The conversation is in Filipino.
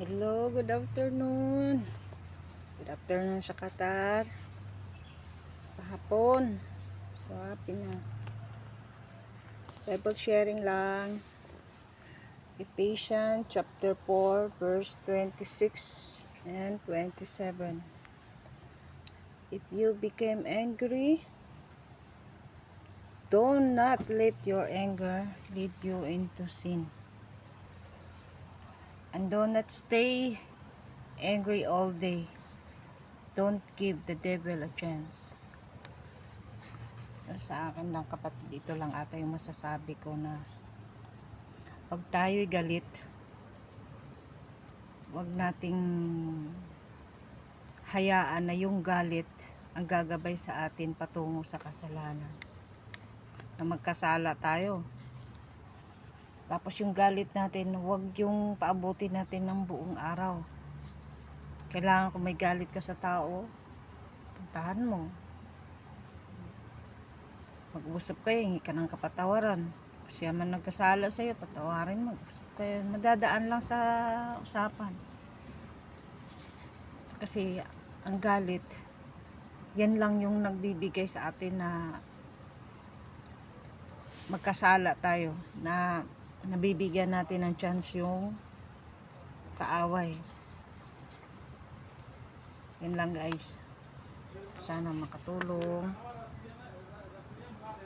Hello, good afternoon. Good afternoon sa Qatar. Pahapon sa Pinas. Bible sharing lang. Ephesians chapter 4 verse 26 and 27. If you became angry, do not let your anger lead you into sin. And do not stay angry all day. Don't give the devil a chance. Sa akin lang kapatid, ito lang ata yung masasabi ko na pag tayo'y galit, wag nating hayaan na yung galit ang gagabay sa atin patungo sa kasalanan. Na magkasala tayo. Tapos yung galit natin, wag yung paabutin natin ng buong araw. Kailangan kung may galit ka sa tao, puntahan mo. Mag-usap kayo, hingi ka ng kapatawaran. Kung siya man nagkasala sa'yo, patawarin mo. Kaya madadaan lang sa usapan. Kasi ang galit, yan lang yung nagbibigay sa atin na magkasala tayo, na nabibigyan natin ng chance yung kaaway. Yan lang guys. Sana makatulong.